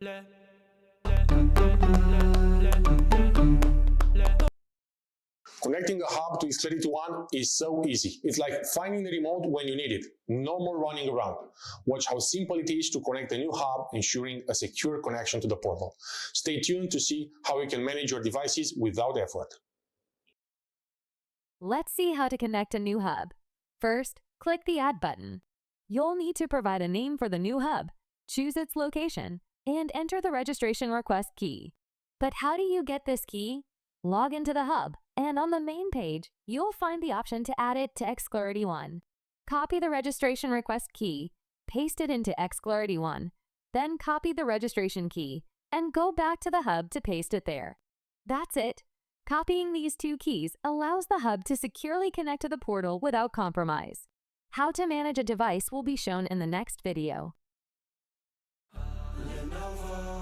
Connecting a hub to XClarity One is so easy. It's like finding the remote when you need it. No more running around. Watch how simple it is to connect a new hub, ensuring a secure connection to the portal. Stay tuned to see how you can manage your devices without effort. Let's see how to connect a new hub. First, click the Add button. You'll need to provide a name for the new hub, choose its location, and enter the registration request key. But how do you get this key? Log into the hub, and on the main page, you'll find the option to add it to XClarity One. Copy the registration request key, paste it into XClarity One, then copy the registration key, and go back to the hub to paste it there. That's it. Copying these two keys allows the hub to securely connect to the portal without compromise. How to manage a device will be shown in the next video. Lenovo.